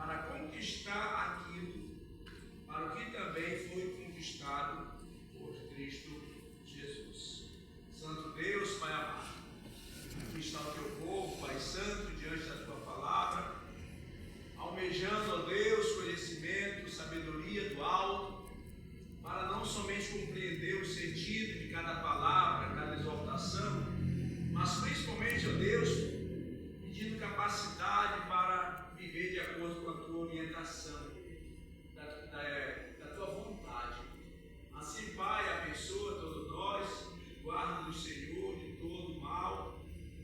para conquistar aquilo para o que também foi conquistado por Cristo Jesus. Santo Deus, Pai amado, aqui está o teu povo, Pai Santo, diante da tua palavra, almejando, ó Deus, conhecimento, sabedoria do alto, para não somente compreender o sentido de cada palavra, cada exortação, mas principalmente, ó Deus, pedindo capacidade para viver de acordo com a tua orientação, da tua vontade. Assim, Pai, abençoa todos nós, guarda-nos, Senhor, de todo mal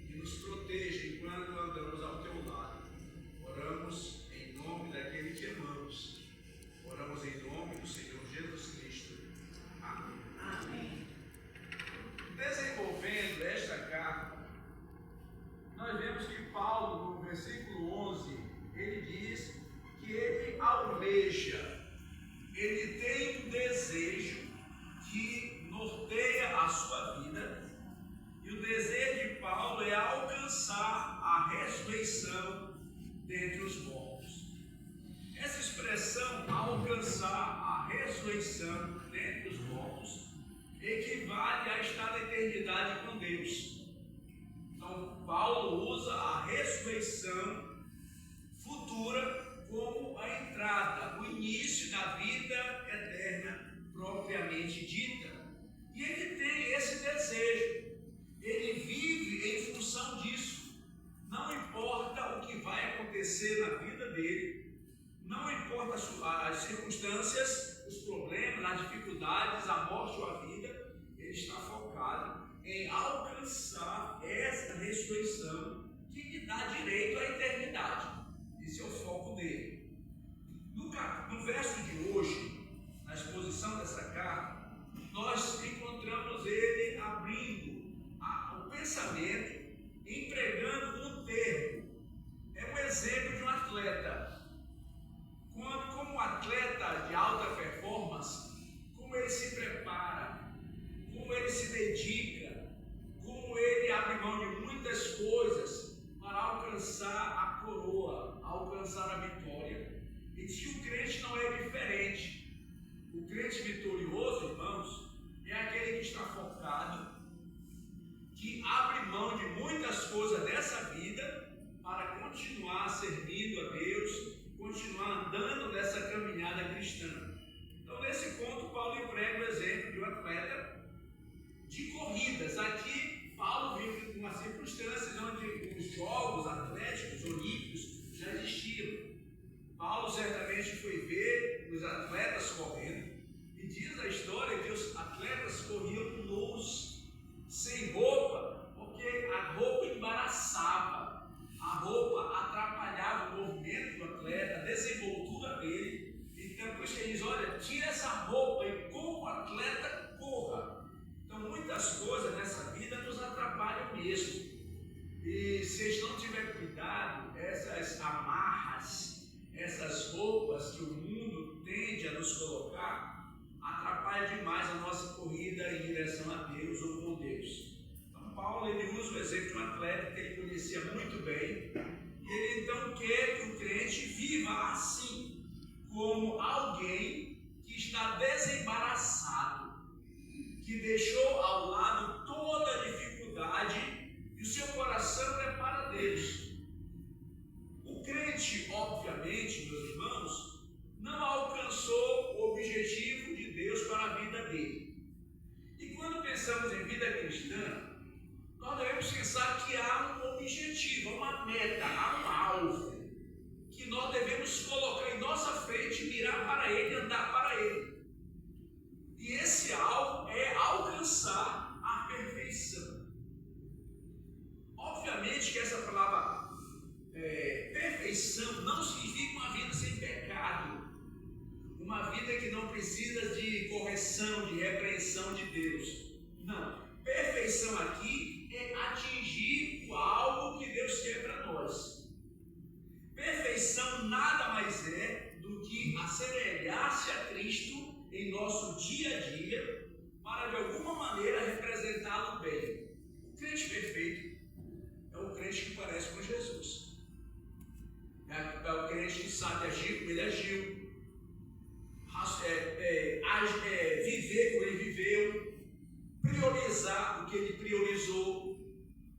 e nos proteja enquanto andamos ao teu lado. Oramos em nome daquele que amamos. Oramos em nome do Senhor Jesus Cristo. Amém. Amém. Desenvolvendo esta carta, nós vemos que Paulo, no versículo 11, ele diz que ele almeja, ele tem um desejo que norteia a sua vida, e o desejo de Paulo é alcançar a ressurreição dentre os mortos. Essa expressão, alcançar a ressurreição dentre os mortos, equivale a estar na eternidade com Deus. Então, Paulo usa a ressurreição futura como a entrada, o início da vida eterna propriamente dita. E ele tem esse desejo, ele vive em função disso. Não importa o que vai acontecer na vida dele, não importa as circunstâncias, os problemas, as dificuldades, a morte ou a vida, ele está focado em alcançar essa ressurreição que lhe dá direito à eternidade. Esse é o foco dele. No verso de hoje, na exposição dessa carta, nós encontramos ele abrindo o pensamento, empregando um termo. É um exemplo de um atleta. Como um atleta de alta performance, como ele se prepara, como ele se dedica, como ele abre mão de muitas coisas para alcançar a coroa, alcançar a vitória. E diz que o crente não é diferente. O crente vitorioso, irmãos, é aquele que está focado, que abre mão de muitas coisas dessa vida para continuar servindo a Deus, continuar andando nessa caminhada cristã. Então, nesse ponto, Paulo emprega o exemplo de um atleta de corridas. Aqui, Paulo vive uma circunstância onde os jogos atléticos olímpicos já existiam. Paulo certamente foi ver os atletas correndo, e diz a história que os atletas corriam nus, sem roupa, porque a roupa embaraçava, a roupa atrapalhava o movimento do atleta, a desenvoltura dele. Então, por isso ele diz: olha, tira essa roupa e como o atleta corra. Então, muitas coisas nessa vida nos atrapalham mesmo. E se a gente não tiver cuidado, essas amarras, essas roupas que o mundo tende a nos colocar, atrapalha demais a nossa corrida em direção a Deus ou com Deus. Então, Paulo ele usa o exemplo de um atleta que ele conhecia muito bem, e ele então quer que o crente viva assim, como alguém que está desembaraçado, que deixou ao lado toda a dificuldade e o seu coração é para Deus. O crente, obviamente, meus irmãos, não alcançou o objetivo de Deus para a vida dele. E quando pensamos em vida cristã, nós devemos pensar que há um objetivo, há uma meta, há um alvo que nós devemos colocar em nossa frente, mirar para ele, andar para ele. E esse alvo é alcançar a perfeição. Obviamente que essa palavra perfeição não significa uma vida sem pecado, uma vida que não precisa de correção, de repreensão de Deus. Não, perfeição aqui é atingir o alvo que Deus quer para nós. Perfeição nada mais é do que assemelhar-se a Cristo em nosso dia a dia, para de alguma maneira representá-lo bem. O crente perfeito é o crente que parece com Jesus. É o crente que sabe agir como ele agiu, viver como ele viveu, priorizar o que ele priorizou,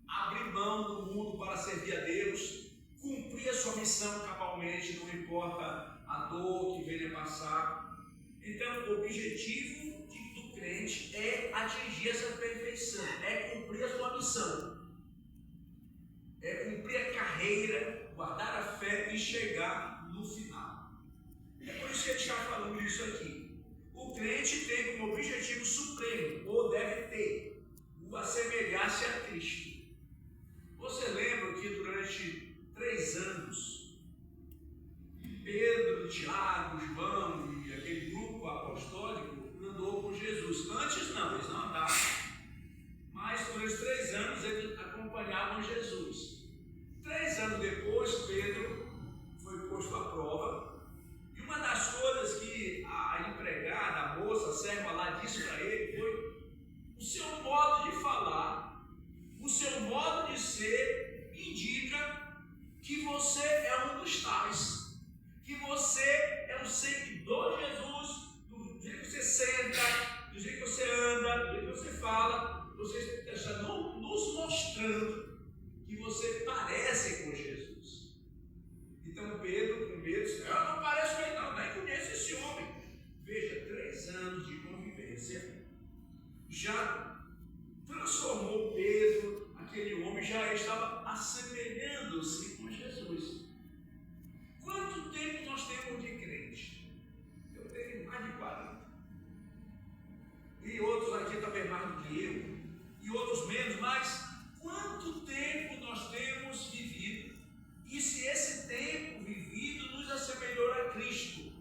abrir mão do mundo para servir a Deus, cumprir a sua missão cabalmente, não importa a dor que venha passar. Então, o objetivo do crente é atingir essa perfeição, é cumprir a sua missão, é cumprir a carreira, guardar a fé e chegar no final. É por isso que a gente está falando isso aqui. O crente tem como objetivo supremo, ou deve ter, o assemelhar-se a Cristo. Você lembra que durante 3 anos, Pedro, Tiago, João e aquele grupo apostólico andou com Jesus? Antes não, eles não andavam, mas durante 3 anos eles acompanhavam Jesus. 3 anos depois, Pedro foi posto à prova, e uma das coisas que a empregada, a moça, a serva lá disse para ele foi: o seu modo de falar, o seu modo de ser indica que você é um dos tais, que você é um seguidor de Jesus. Do jeito que você senta, do jeito que você anda, do jeito que você fala, você está nos mostrando que você parece com Jesus. Então Pedro, com medo, disse: eu não pareço com ele não, nem conheço esse homem. Veja, 3 anos de convivência já transformou Pedro, aquele homem já estava assemelhando-se com Jesus. Quanto tempo nós temos de crente? Eu tenho mais de 40. E outros aqui também mais do que eu. E outros menos, mas quanto tempo nós temos vivido? E se esse tempo vivido nos assemelhou a Cristo,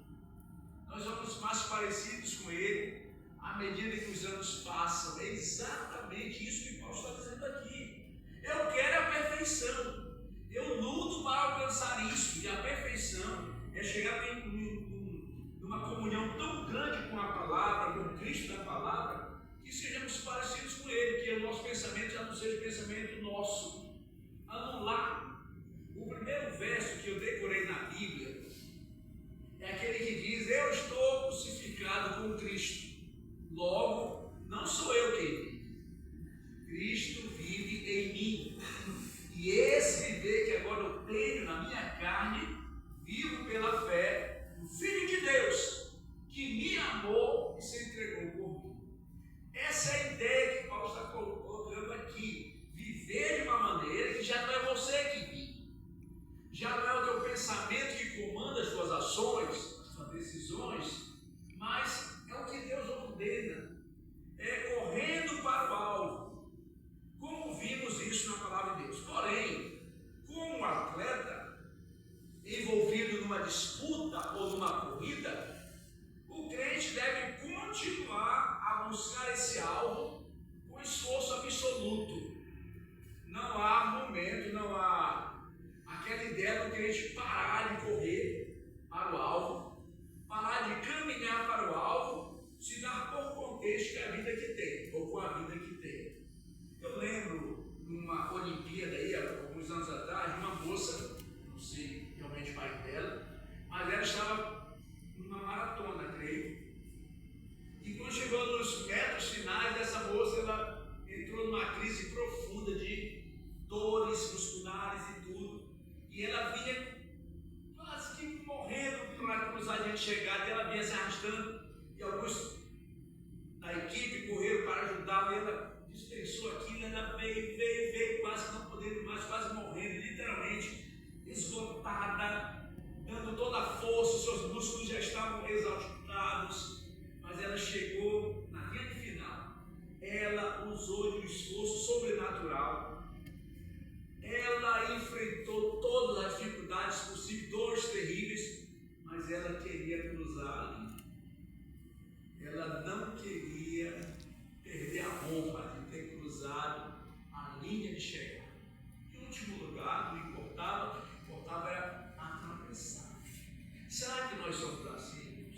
nós vamos mais parecidos com Ele à medida que os anos passam. É exatamente isso que Paulo está dizendo aqui. Eu quero a perfeição. Eu luto para alcançar isso. E a perfeição é chegar numa comunhão tão grande com a palavra, com Cristo na palavra, que sejamos parecidos com Ele, que o nosso pensamento já não seja pensamento nosso. Anular. O primeiro verso que eu decorei na Bíblia é aquele que diz: eu estou crucificado com Cristo. Logo, não sou eu quem vive. Cristo vive em mim. E esse viver que agora eu tenho na minha carne, vivo pela fé no Filho de Deus, que me amou e se entregou por mim. Essa é a ideia que Paulo está colocando aqui. Viver de uma maneira que já não é você que vive. Já não é o teu pensamento que comanda as tuas ações, as tuas decisões, mas é o que Deus ordena. É correndo para o alvo. Como vimos isso na palavra de Deus. Porém, como um atleta envolvido numa disputa ou numa corrida, o crente deve continuar a buscar esse alvo com esforço absoluto. Não há momento, não há aquela ideia do crente parar de correr para o alvo, parar de caminhar para o alvo, se dar por contexto com a vida que tem, ou com a vida que tem. Eu lembro, numa Olimpíada aí, há alguns anos atrás, uma moça, não sei realmente o pai dela, mas ela estava numa maratona, creio. E quando chegou nos metros finais, essa moça ela entrou numa crise profunda de dores musculares e tudo. E ela vinha quase que morrendo para cruzar a gente chegar, e ela vinha se arrastando. E alguns da equipe correram para ajudá-la, e ela dispensou aquilo, ela veio, quase não podendo mais, quase morrendo, literalmente esgotada, dando toda a força, seus músculos já estavam exaustos, mas ela chegou na linha final. Ela usou de um esforço sobrenatural, ela enfrentou todas as dificuldades possíveis, dores terríveis, mas ela queria cruzar ali. Ela não queria perder a honra de ter cruzado a linha de chegada. Em último lugar, não importava, o que importava era atravessar. Será que nós somos assim?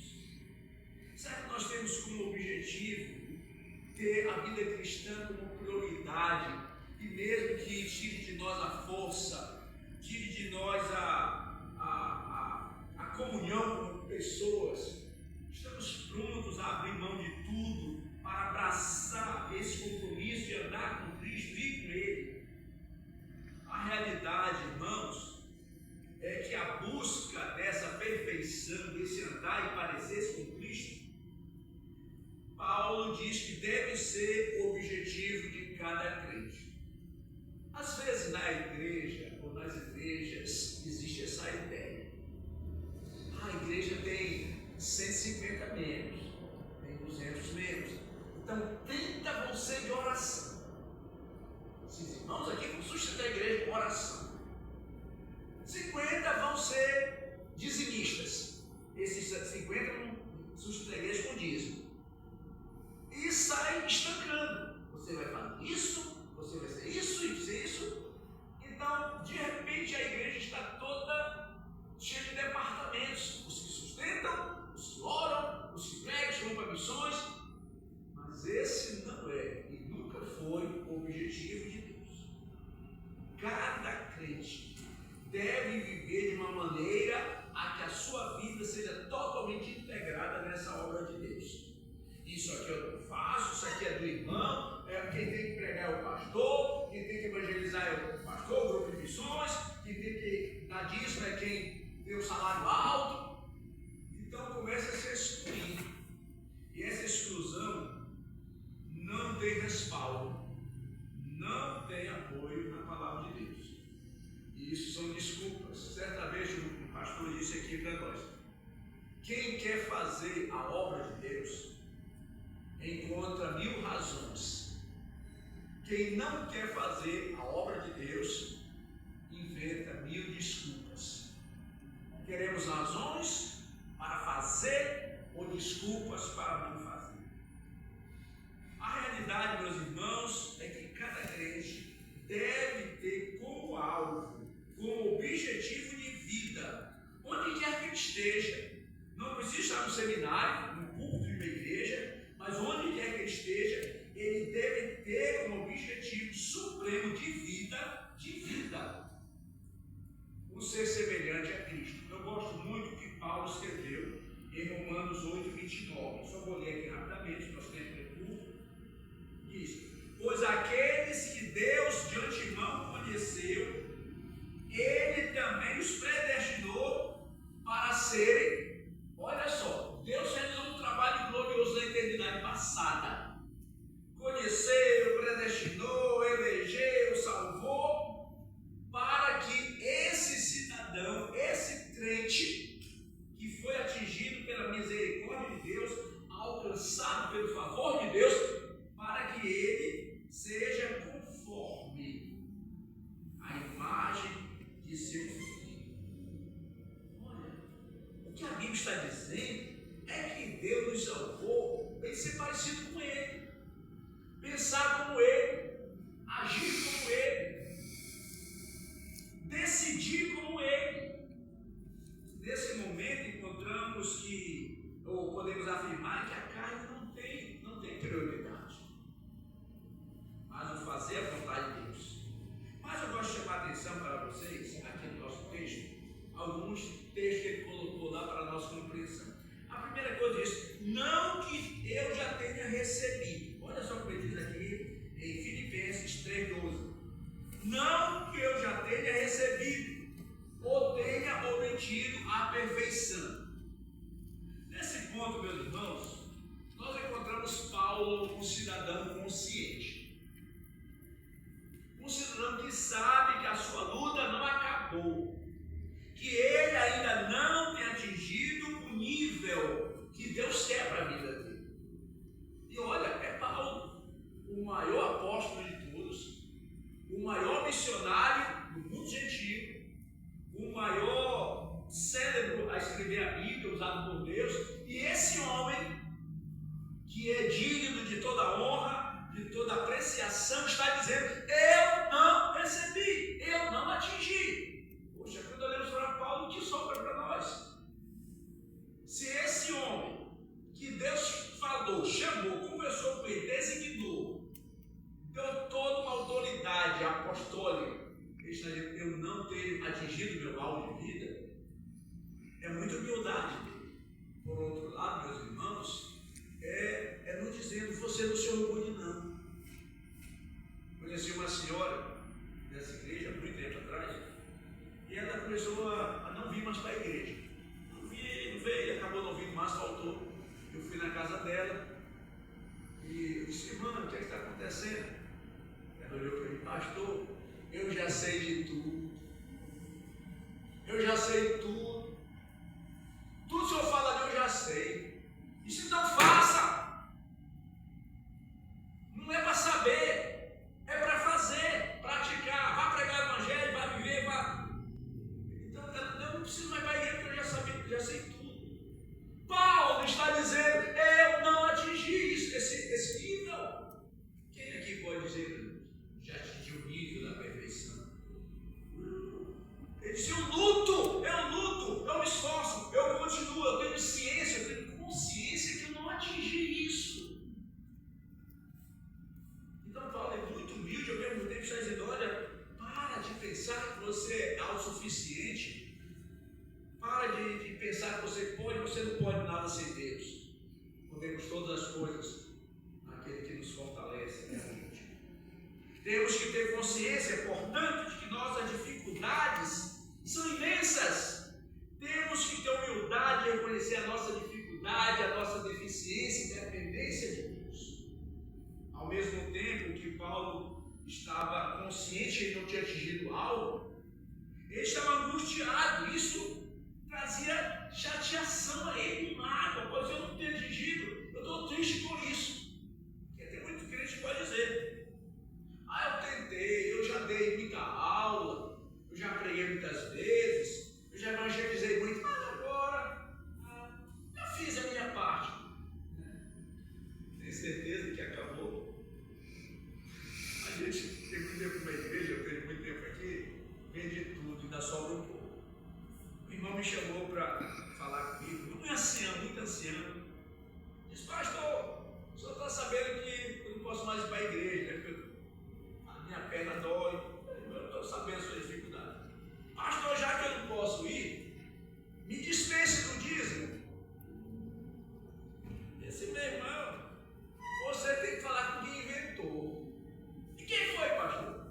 comunhão com pessoas, estamos prontos a abrir mão de tudo para abraçar esse compromisso de andar com Cristo e com Ele. A realidade, irmãos, é que a busca dessa perfeição, desse andar e parecer com Cristo, Paulo diz que deve ser o objetivo de cada crente. Às vezes na igreja ou nas igrejas existe essa ideia. A igreja tem 150 membros, tem 200 membros. Então 30 vão ser de oração. Esses irmãos aqui vão sustentar a igreja com oração. 50 vão ser dizimistas. Esses 50 vão sustentar a igreja com dízimo. E sai estancando. Você vai fazer isso, você vai ser isso e ser isso. Então, de repente, a igreja está toda cheia de departamentos. Os que sustentam, os que oram, os que pregam, vão para missões. Mas esse não é e nunca foi o objetivo de Deus. Cada crente deve viver de uma maneira a que a sua vida seja totalmente integrada nessa obra de Deus. Isso aqui eu faço, isso aqui é do irmão, quem tem que pregar é o pastor, quem tem que evangelizar é o pastor, o grupo de missões, quem tem que dar dízimo é quem tem o salário alto. Então começa a se excluir. E essa exclusão não tem respaldo, não tem apoio na palavra de Deus. E isso são desculpas. Certa vez um pastor disse aqui para nós: quem quer fazer a obra de Deus encontra 1000 razões. Quem não quer fazer a obra de Deus inventa 1000 desculpas. Queremos razões para fazer ou desculpas para não fazer. A realidade, meus irmãos, é que cada crente deve ter como alvo, como objetivo de vida, onde quer que ele esteja. Não precisa estar no seminário, no púlpito de uma igreja, mas onde quer que ele esteja, ele deve ter como objetivo supremo de vida, o ser semelhante a Cristo. Eu gosto muito do que Paulo escreveu em Romanos 8, 29. Só vou ler aqui rapidamente, nosso tempo é curto. Diz: pois aqueles que Deus de antemão conheceu, Ele também os predestinou para serem, olha só, Deus realizou um trabalho glorioso na eternidade passada. Conheceu, predestinou, elegeu, salvou, para que esse cidadão, esse crente, que foi atingido pela misericórdia de Deus, alcançado pelo favor de Deus, para que ele seja conforme a imagem de seu filho. Olha, o que a Bíblia está dizendo é que Deus nos salvou para ser parecido com Ele, pensar como Ele, agir como Ele, decidir como Ele. Nesse momento encontramos que, ou podemos afirmar que a carne não tem prioridade, mas o fazer a vontade de Deus. Mas eu gosto de chamar a atenção para vocês, aqui no nosso texto, alguns textos que ele colocou lá para a nossa compreensão. A primeira coisa diz: não que eu já tenha recebido. Olha só o que ele diz aqui em Filipenses 3,12. Não que eu já tenha recebido ou tenha obtido a perfeição. Nesse ponto, meus irmãos, nós encontramos Paulo, um cidadão consciente. Um cidadão que sabe que a sua luta não acabou, que ele ainda não tem atingido o nível que Deus quer para a vida dele. E olha, é Paulo, o maior apóstolo de todos, o maior missionário do mundo gentil, o maior cérebro a escrever a Bíblia, usado por Deus, e esse homem, que é digno de toda honra, de toda apreciação, está dizendo: eu não recebi, eu não atingi. Poxa, quando olhamos para Paulo, o que sobra para nós? Se esse homem, que Deus falou, chamou, conversou com ele, designou, deu toda uma autoridade apostólica, ele está dizendo: eu não tenho atingido meu alvo de vida, é muito humildade dele. Por outro lado, meus irmãos, é nos dizendo, você não se orgulhe não. Conheci uma senhora dessa igreja, há muito tempo atrás, e ela começou a não vir mais para a igreja. Não veio, acabou não vindo mais, faltou. Eu fui na casa dela e eu disse, irmã, o que é que está acontecendo? Ela olhou para mim, pastor, eu já sei de tudo. Eu já sei tudo. Tudo que o senhor fala de eu já sei. Isso então faça. Não é para saber, é para fazer, praticar. Vá pregar o evangelho, vá viver, vá. Então eu não preciso mais para a igreja, porque eu já sei tudo. Paulo está dizendo, eu não atingi esse nível. Quem aqui pode dizer, já atingiu o nível da perfeição? Ele disse, eu luto, eu me esforço, eu continuo, eu tenho ciência, eu tenho consciência que eu não atingi isso. Então Paulo é muito humilde, ao mesmo tempo está dizendo, olha, para de pensar que você é autossuficiente, para de pensar que você não pode nada sem Deus. Podemos todas as coisas naquele que nos fortalece, Temos que ter consciência, portanto, de que nossas dificuldades são imensas. Temos que ter humildade e reconhecer a nossa dificuldade, a nossa deficiência e dependência de Deus. Ao mesmo tempo que Paulo estava consciente de não ter atingido algo, ele estava angustiado. Isso trazia chateação a ele, mágoa, pois eu não ter atingido, eu estou triste por isso. E até muito crente que pode dizer, eu tentei, eu já dei muita aula, eu já preguei muitas vezes, eu já evangelizei muito, mas agora eu fiz a minha parte. Tenho certeza que acabou. A gente tem muito tempo na igreja, eu tenho muito tempo aqui, vem de tudo, ainda sobra um pouco. O irmão me chamou para falar comigo, muito ancião, disse, pastor, o senhor está sabendo que eu não posso mais ir para a igreja, né? Porque a minha perna dói, eu estou sabendo a sua dificuldade. Pastor, já que eu não posso ir, me dispense do dízimo. Esse meu irmão, você tem que falar com quem inventou. E quem foi, pastor?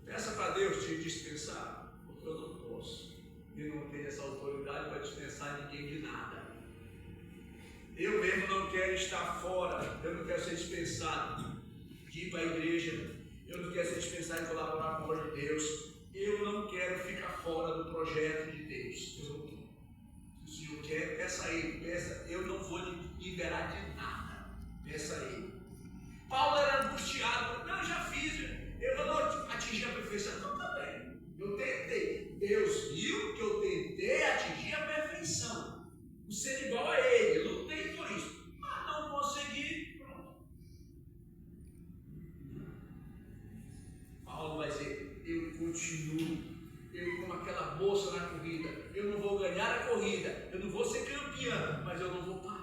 Peça para Deus te dispensar, porque eu não posso. Eu não tenho essa autoridade para dispensar ninguém de nada. Eu mesmo não quero estar fora, eu não quero ser dispensado de ir para a igreja, eu não quero ser dispensado de colaborar com a obra de Deus, eu não quero ficar fora do projeto de Deus. Eu não quero. Se o Senhor quer, peça a Ele, eu não vou lhe liberar de nada, peça a Ele. Paulo era angustiado, não, eu já fiz, eu não atingi a perfeição, então tá bem, eu tentei, Deus viu que eu tentei atingir a perfeição, o ser igual a Ele, eu lutei por isso, mas não consegui, pronto. Paulo vai dizer, eu continuo, eu como aquela moça na corrida, eu não vou ganhar a corrida, eu não vou ser campeã, mas eu não vou parar.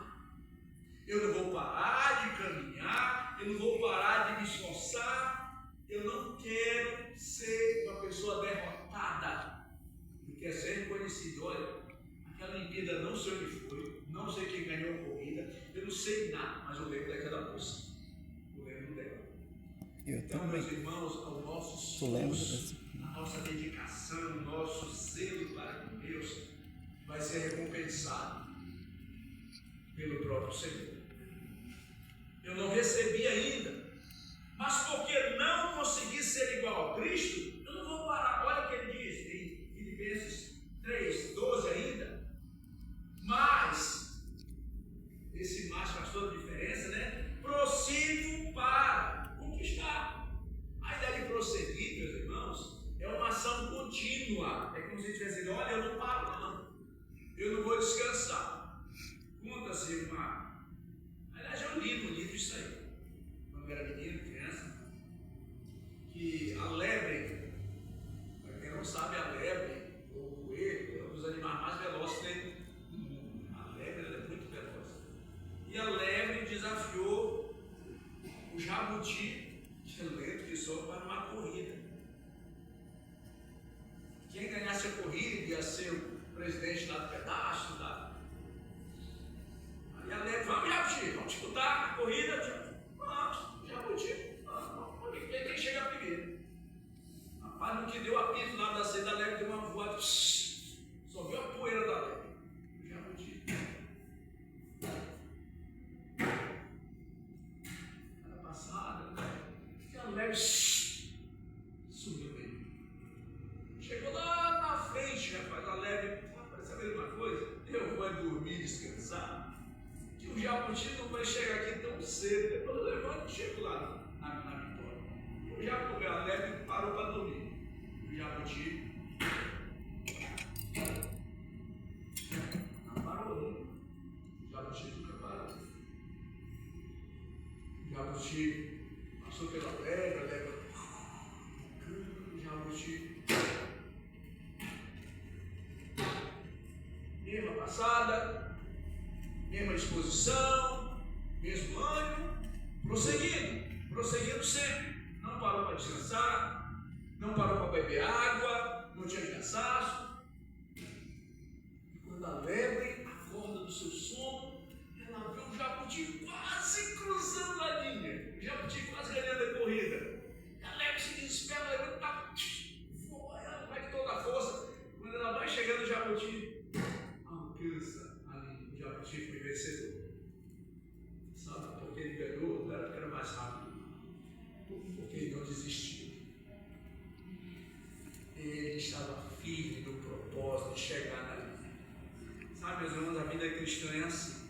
Eu não vou parar de caminhar, eu não vou parar de me esforçar, eu não quero ser uma pessoa derrotada. Eu quero ser reconhecido, olha, aquela Olimpíada não sei onde foi, não sei quem ganhou a corrida, eu não sei nada, mas eu lembro daquela moça, eu lembro dela. Então, meus irmãos, ao nosso esforço, a nossa dedicação, o nosso zelo para com Deus vai ser recompensado pelo próprio Senhor. Eu não recebi ainda, mas porque não consegui ser igual a Cristo, eu não vou parar. Olha o que ele diz em Filipenses 3:12 ainda. Mas, esse mais faz toda a diferença, né? Prossigo para conquistar. A ideia de prosseguir, meus irmãos, é uma ação contínua. É como se estivesse dizendo, olha, eu não paro não, eu não vou descansar. Conta-se uma... Aliás, eu li no livro isso aí, quando eu era menino, criança, que a lebre, para quem não sabe, a lebre, ou o coelho, é um dos animais mais velozes do mundo. A lebre ela é muito veloz. E a lebre desafiou o jabuti, que é lento que só, para uma corrida. Quem ganhasse a corrida ia ser presidente lá do pedaço, tá? Aí a Leve, vamos Jabuti, vamos disputar a corrida, vamos, Jabuti, vamos, quem chega primeiro. Rapaz, no que deu a pista lá da saída, a Leve deu uma voada, só viu a poeira da Leve. O Jabuti. Era passada, a Leve sumiu mesmo. Chegou lá na frente, rapaz, a Leve, sabe uma coisa? Eu vou dormir, descansar. Que o Jabuti não vai chegar aqui tão cedo. Depois eu levanto e chego lá na vitória. O Jabuti, a Leve parou para dormir. O Jabuti não parou, não. O Jabuti nunca parou. O Jabuti passou pela Leve, a Leve. O Jabuti. Mesma passada, mesma disposição, mesmo ânimo, prosseguindo sempre. Não parou para descansar, não parou para beber água, não tinha cansaço. E quando a Lebre acorda do seu sono, ela vê o Jabuti quase cruzando a linha, o Jabuti quase ganhando a corrida. A Lebre se desespera, a Lebre ela vai com toda a força. Quando ela vai chegando, o Jabuti alcança ali, o Jabuti foi vencedor. Sabe por que ele ganhou? Não era porque era mais rápido, porque ele não desistiu. Ele estava firme no propósito de chegar na linha. Sabe, meus irmãos, a vida cristã é assim.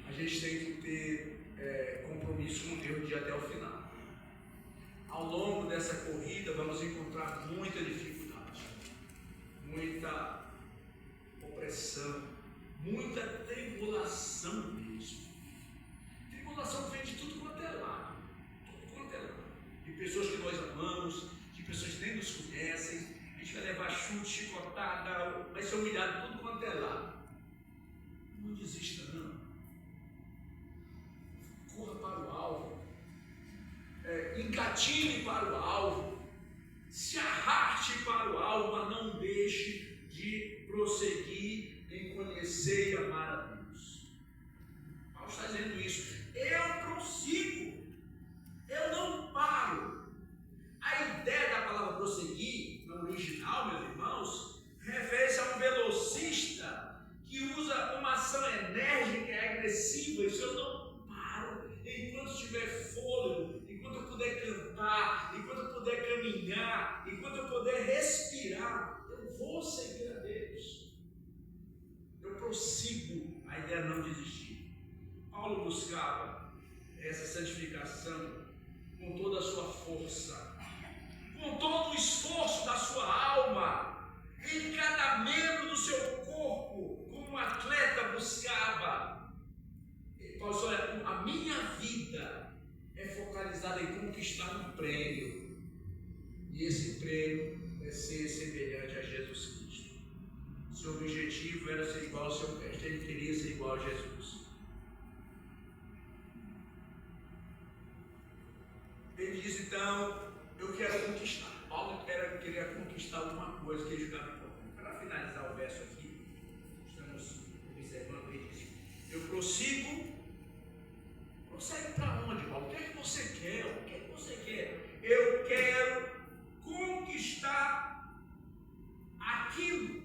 A gente tem que ter compromisso com Deus de ir até o final. Ao longo dessa corrida, vamos encontrar muita dificuldade, muita opressão, muita tribulação mesmo. Tribulação vem de tudo quanto é lado, de pessoas que nós amamos, de pessoas que nem nos conhecem. A gente vai levar chute, chicotada, vai ser humilhado de tudo quanto é lado. Não desista não. Corra para o alvo, engatine para o alvo, se arraste para o alvo, mas não deixe de prosseguir em conhecer e amar a Deus. Paulo está dizendo isso. Eu prossigo, eu não paro. A ideia da palavra prosseguir, no original, meus irmãos, refere-se a um velocista que usa uma ação enérgica e agressiva. Isso eu não paro enquanto tiver fôlego, enquanto eu puder cantar, enquanto eu puder caminhar, enquanto eu puder respirar, eu vou seguir a Deus. Eu prossigo. A ideia é não desistir. Paulo buscava essa santificação com toda a sua força, com todo o esforço da sua alma, em cada membro do seu corpo, como um atleta buscava. Paulo disse: olha, a minha vida é focalizada em conquistar um prêmio, e esse prêmio é ser semelhante a Jesus Cristo. Seu objetivo era ser igual ao seu mestre, ele queria ser igual a Jesus. Ele diz então: eu quero conquistar. Paulo queria conquistar alguma coisa que ele ficava importante. Para finalizar o verso aqui, estamos observando, ele diz: eu prossigo. Prossegue para onde, Paulo? O que é que você quer? O que é que você quer? Eu quero conquistar aquilo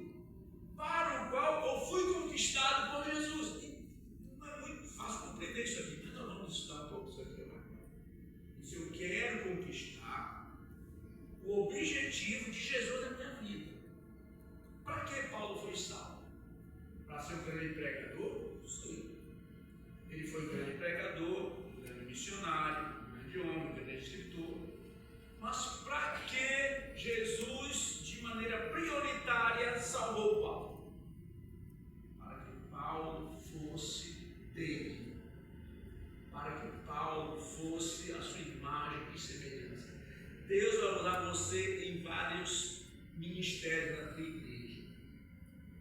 para o qual eu fui conquistado por Jesus. E não é muito fácil compreender isso aqui, mas nós vamos estudar um pouco isso aqui agora. Se eu quero conquistar o objetivo de Jesus na minha vida. Para que Paulo foi salvo? Para ser um grande pregador? Sim. Ele foi um grande pregador, um grande missionário, um grande homem, um grande escritor. Mas para que Jesus, de maneira prioritária, salvou Paulo? Para que Paulo fosse dele. Para que Paulo fosse a sua imagem e semelhança. Deus vai usar você em vários ministérios da tua igreja.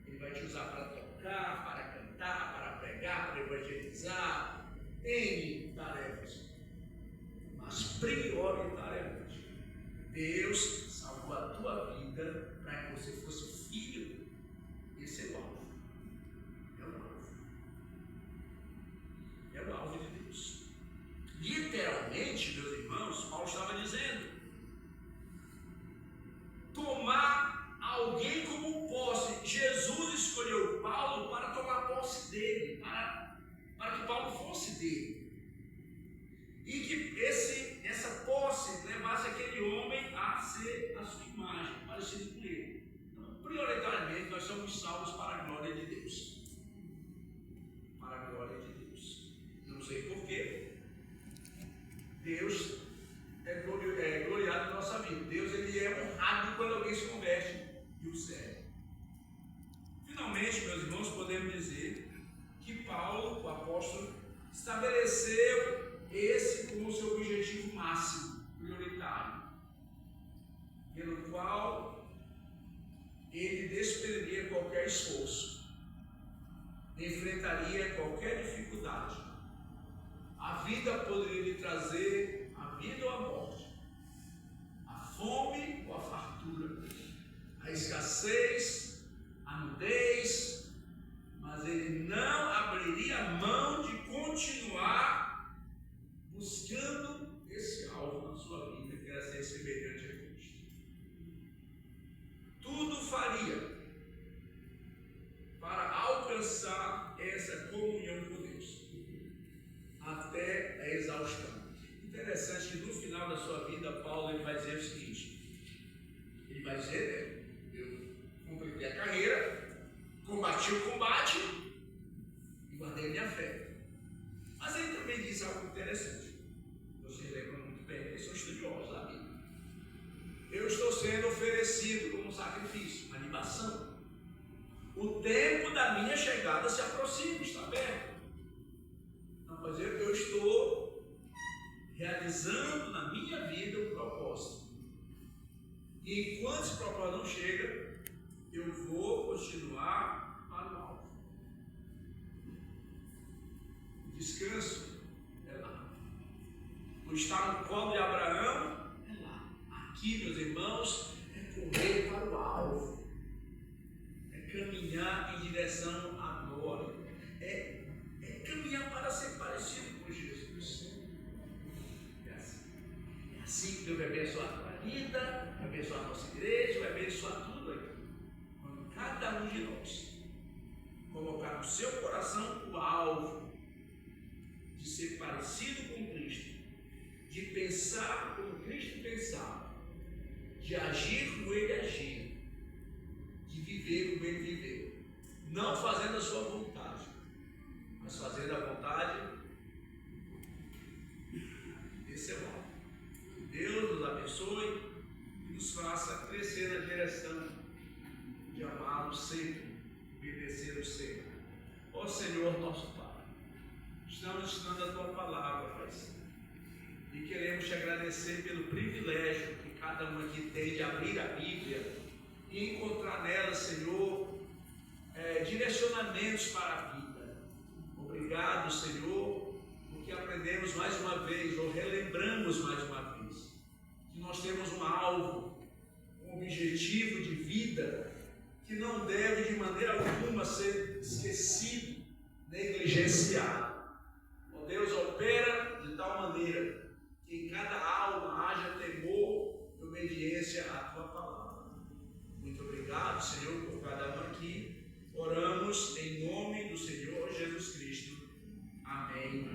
Ele vai te usar para tocar, para cantar, para pregar, para evangelizar, N tarefas. Mas prioritariamente, Deus salvou a tua vida para que você fosse filho. posse dele, para que Paulo fosse dele. E que essa posse levasse aquele homem a ser a sua imagem, parecido com ele. Então, prioritariamente, nós somos salvos para a glória de Deus. Para a glória de Deus. Não sei porquê. Deus é gloriado em nossa vida. Deus ele é honrado quando alguém se converte e o serve. Finalmente, meus irmãos, podemos dizer que Paulo, o apóstolo, estabeleceu esse como seu objetivo máximo, prioritário, pelo qual ele desprenderia qualquer esforço, enfrentaria qualquer dificuldade. A vida poderia lhe trazer a vida ou a morte, a fome ou a fartura, a escassez, a nudez, mas ele não abriria mão de continuar buscando esse alvo na sua vida, que era ser semelhante a Cristo. Tudo faria para alcançar essa comunhão com Deus, até a exaustão. Interessante que no final da sua vida, Paulo ele vai dizer o seguinte: ele vai dizer, eu completei a carreira, combati o combate e guardei minha fé. Mas ele também diz algo interessante. Vocês lembram muito bem, eles são estudiosos da Bíblia. Eu estou sendo oferecido como sacrifício, uma libação. O tempo da minha chegada se aproxima, está perto. Não, mas eu estou realizando na minha vida o propósito. E enquanto esse propósito não chega, eu vou continuar para o alvo. O descanso é lá. O estar no colo de Abraão é lá. Aqui, meus irmãos, é correr para o alvo. É caminhar em direção à glória. É caminhar para ser parecido com Jesus. É assim que Deus vai abençoar a tua vida, vai abençoar a nossa igreja, vai abençoar tudo aqui. Quando cada um de nós colocar no seu coração o alvo de ser parecido com Cristo, de pensar como Cristo pensava, de agir como Ele agia, de viver como Ele viveu, não fazendo a sua vontade, mas fazendo a vontade desse é o alvo. Deus nos abençoe e nos faça crescer na direção de amá-lo sempre, obedecê-lo sempre. Ó Senhor nosso Pai, estamos estudando a Tua palavra, Pai Santo, e queremos Te agradecer pelo privilégio que cada um aqui tem de abrir a Bíblia e encontrar nela, Senhor, direcionamentos para a vida. Obrigado, Senhor, porque aprendemos mais uma vez, ou relembramos mais uma vez, que nós temos um alvo, um objetivo de vida que não deve de maneira alguma ser esquecido, negligenciado. Ó Deus, opera de tal maneira que em cada alma haja temor e obediência à Tua palavra. Muito obrigado, Senhor, por cada um aqui. Oramos em nome do Senhor Jesus Cristo. Amém.